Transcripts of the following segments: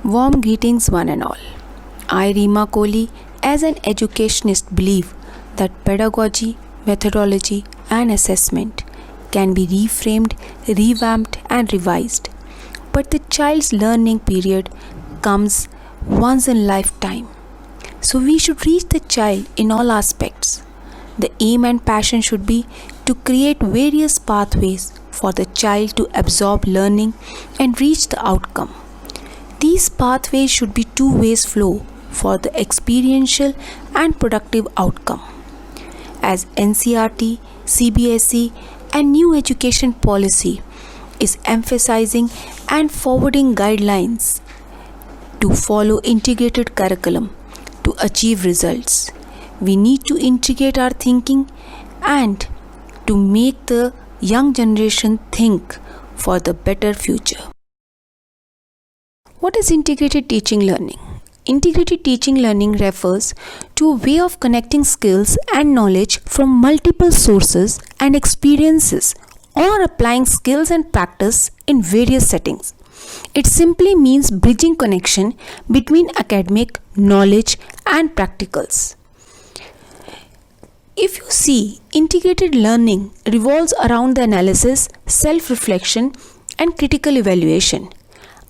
Warm greetings, one and all. I, Rima Kohli, as an educationist, believe that pedagogy, methodology, and assessment can be reframed, revamped, and revised. But the child's learning period comes once in a lifetime. So we should reach the child in all aspects. The aim and passion should be to create various pathways for the child to absorb learning and reach the outcome. These pathways should be two-way flow for the experiential and productive outcome. As NCERT, CBSE and new education policy is emphasizing and forwarding guidelines to follow integrated curriculum to achieve results. We need to integrate our thinking and to make the young generation think for the better future. What is integrated teaching learning? Integrated teaching learning refers to a way of connecting skills and knowledge from multiple sources and experiences, or applying skills and practice in various settings. It simply means bridging connection between academic knowledge and practicals. If you see, integrated learning revolves around the analysis, self-reflection, and critical evaluation.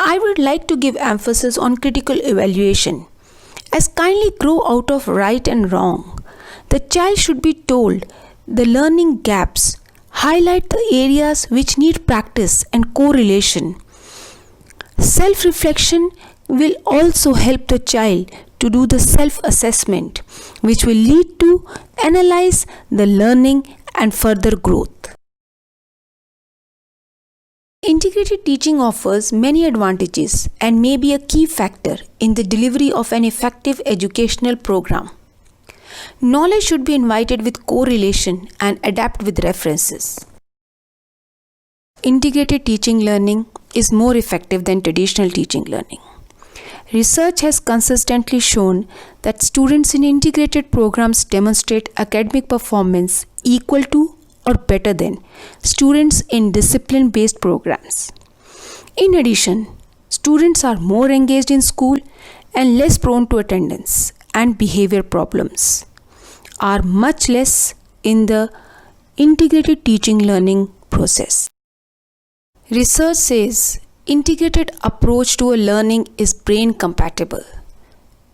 I would like to give emphasis on critical evaluation, as kindly grow out of right and wrong. The child should be told the learning gaps, highlight the areas which need practice and correlation. Self-reflection will also help the child to do the self-assessment, which will lead to analyze the learning and further growth. Integrated teaching offers many advantages and may be a key factor in the delivery of an effective educational program. Knowledge should be invited with correlation and adapt with references. Integrated teaching learning is more effective than traditional teaching learning. Research has consistently shown that students in integrated programs demonstrate academic performance equal to or better than students in discipline-based programs. In addition, students are more engaged in school and less prone to attendance and behavior problems, are much less in the integrated teaching learning process. Research says integrated approach to a learning is brain compatible,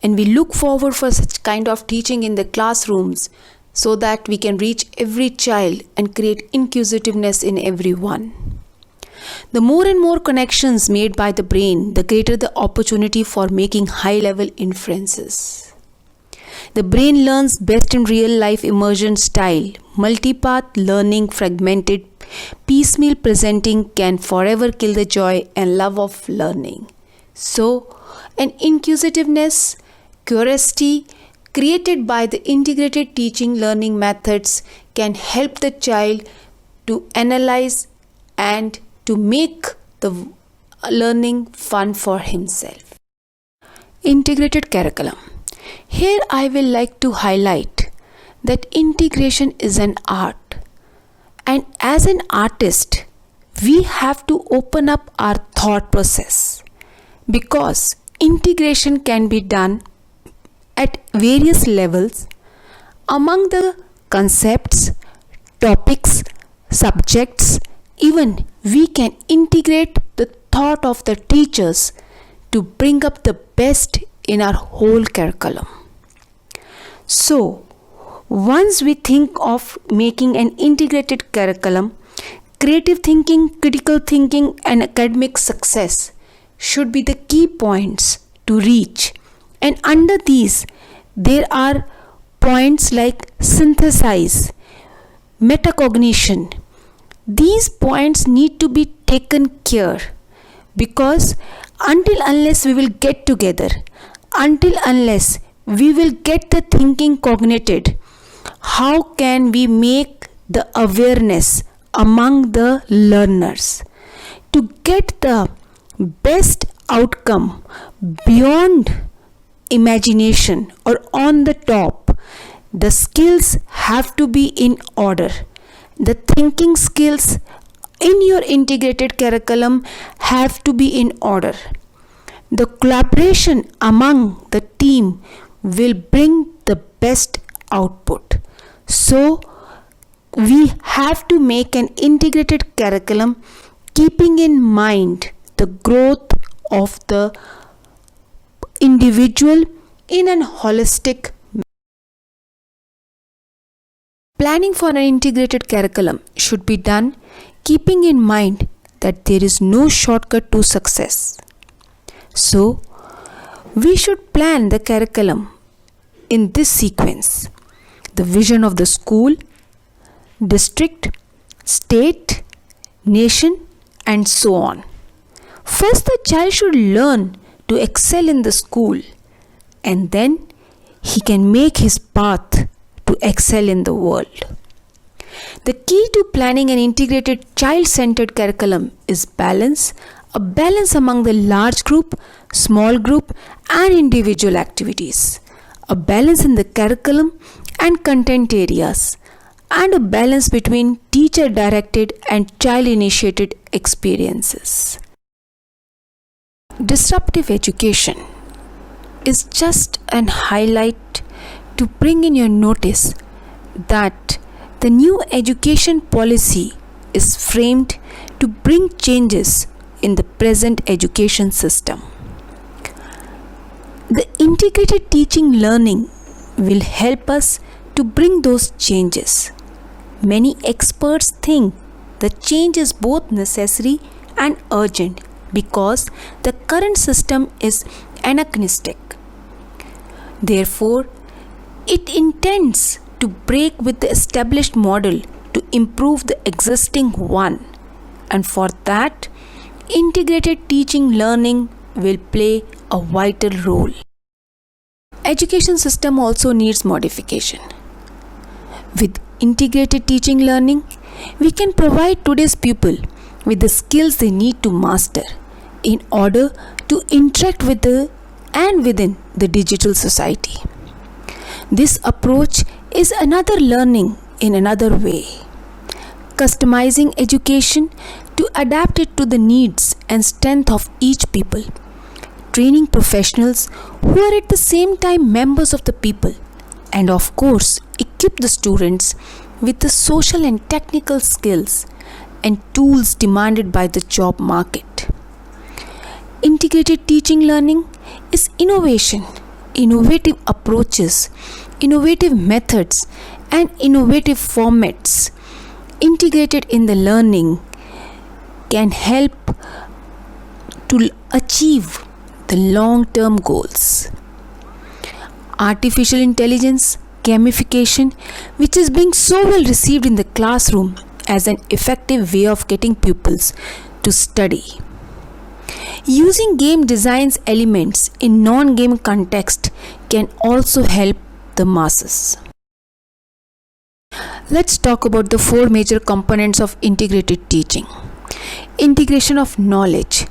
and we look forward for such kind of teaching in the classrooms so that we can reach every child and create inquisitiveness in everyone. The more and more connections made by the brain, the greater the opportunity for making high-level inferences. The brain learns best in real-life immersion style. Multipath learning, fragmented, piecemeal presenting can forever kill the joy and love of learning. So, an inquisitiveness, curiosity, created by the integrated teaching learning methods can help the child to analyze and to make the learning fun for himself. Integrated curriculum. Here I will like to highlight that integration is an art, and as an artist we have to open up our thought process, because integration can be done at various levels among the concepts, topics, subjects. Even we can integrate the thought of the teachers to bring up the best in our whole curriculum. So, once we think of making an integrated curriculum, creative thinking, critical thinking and academic success should be the key points to reach. And under these, there are points like synthesize, metacognition. These points need to be taken care, because unless we will get together, unless we will get the thinking cognited, how can we make the awareness among the learners? To get the best outcome beyond imagination or on the top, the skills have to be in order. The thinking skills in your integrated curriculum have to be in order. The collaboration among the team will bring the best output. So, we have to make an integrated curriculum keeping in mind the growth of the individual in an holistic manner. Planning for an integrated curriculum should be done keeping in mind that there is no shortcut to success. So, we should plan the curriculum in this sequence: the vision of the school, district, state, nation, and so on. First, the child should learn to excel in the school, and then he can make his path to excel in the world. The key to planning an integrated child-centered curriculum is balance, a balance among the large group, small group, and individual activities, a balance in the curriculum and content areas, and a balance between teacher-directed and child-initiated experiences. Disruptive education is just an highlight to bring in your notice that the new education policy is framed to bring changes in the present education system. The integrated teaching learning will help us to bring those changes. Many experts think the change is both necessary and urgent because the current system is anachronistic. Therefore, it intends to break with the established model to improve the existing one, and for that, integrated teaching learning will play a vital role. Education system also needs modification. With integrated teaching learning, we can provide today's pupil with the skills they need to master in order to interact with and within the digital society. This approach is another learning in another way, customizing education to adapt it to the needs and strength of each people, training professionals who are at the same time members of the people, and of course equip the students with the social and technical skills and tools demanded by the job market. Integrated teaching learning is innovation, innovative approaches, innovative methods, and innovative formats integrated in the learning can help to achieve the long-term goals. Artificial intelligence, gamification, which is being so well received in the classroom as an effective way of getting pupils to study. Using game designs elements in non-game context can also help the masses. Let's talk about the four major components of integrated teaching. Integration of knowledge.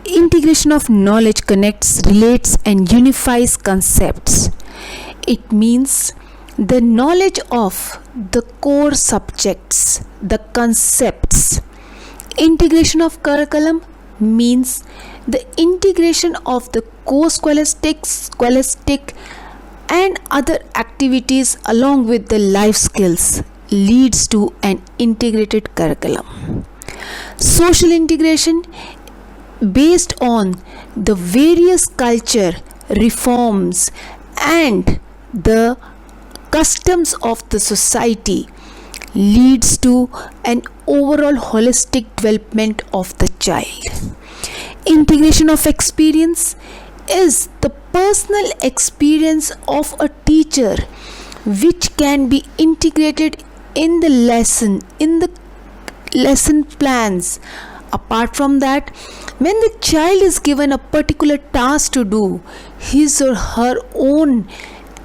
Integration of knowledge connects, relates, and unifies concepts. It means the knowledge of the core subjects, the concepts. Integration of curriculum means the integration of the co-scholastic, scholastic, and other activities along with the life skills leads to an integrated curriculum. Social integration based on the various culture, reforms, and the customs of the society leads to an overall holistic development of the child. Integration of experience is the personal experience of a teacher which can be integrated in the lesson plans. Apart from that, when the child is given a particular task to do, his or her own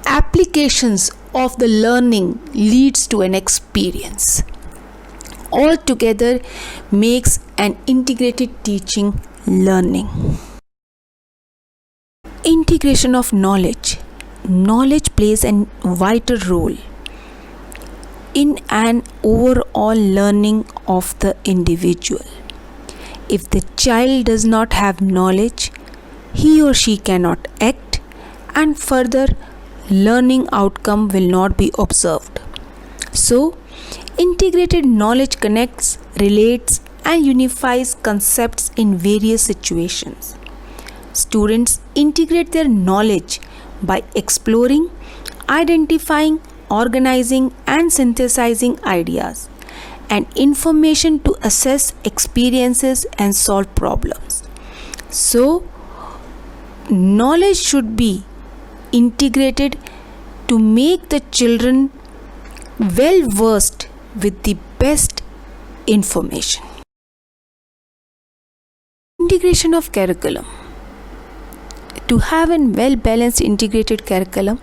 applications of the learning leads to an experience. All together makes an integrated teaching learning. Integration of knowledge. Knowledge plays a vital role in an overall learning of the individual. If the child does not have knowledge, he or she cannot act, and further learning outcome will not be observed. So, integrated knowledge connects, relates, and unifies concepts in various situations. Students integrate their knowledge by exploring, identifying, organizing, and synthesizing ideas and information to assess experiences and solve problems. So, knowledge should be integrated to make the children well versed with the best information. Integration of curriculum. To have a well balanced integrated curriculum,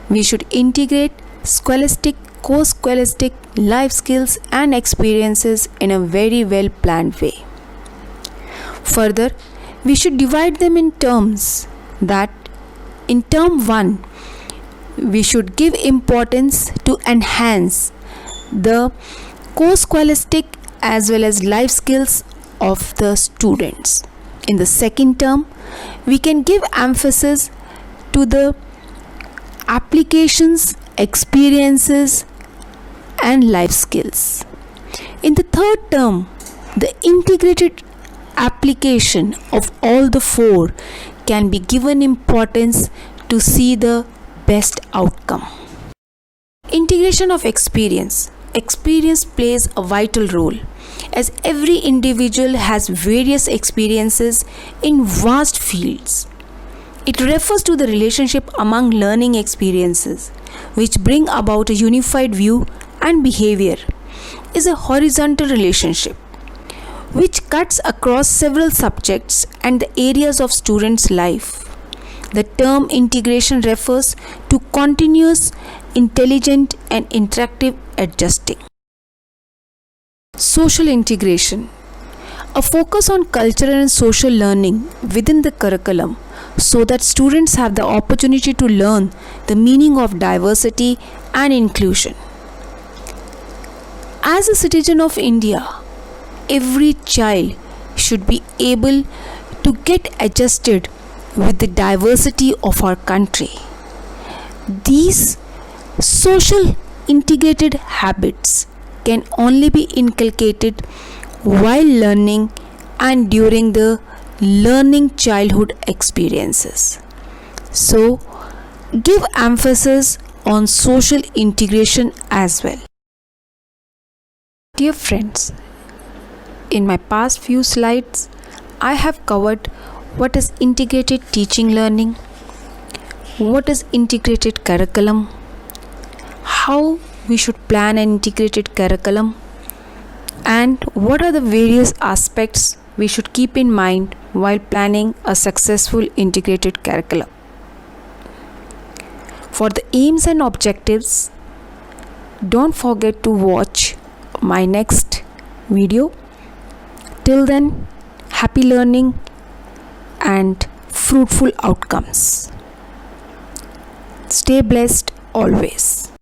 we should integrate scholastic, co-scholastic, life skills and experiences in a very well planned way. Further, we should divide them in terms that in term 1 we should give importance to enhance the co-scholastic as well as life skills of the students. In the second term, we can give emphasis to the applications, experiences and life skills. In the third term, the integrated application of all the four can be given importance to see the best outcome. Integration of experience. Experience plays a vital role as every individual has various experiences in vast fields. It refers to the relationship among learning experiences which bring about a unified view and behavior. Is a horizontal relationship which cuts across several subjects and the areas of students' life. The term integration refers to continuous, intelligent and interactive adjusting. Social integration. A focus on cultural and social learning within the curriculum so that students have the opportunity to learn the meaning of diversity and inclusion. As a citizen of India, every child should be able to get adjusted with the diversity of our country. These social integrated habits can only be inculcated while learning and during the learning childhood experiences. So, give emphasis on social integration as well. Dear friends, in my past few slides, I have covered what is integrated teaching learning, what is integrated curriculum, how we should plan an integrated curriculum, and what are the various aspects we should keep in mind while planning a successful integrated curriculum. For the aims and objectives, don't forget to watch my next video. Till then, happy learning and fruitful outcomes. Stay blessed always.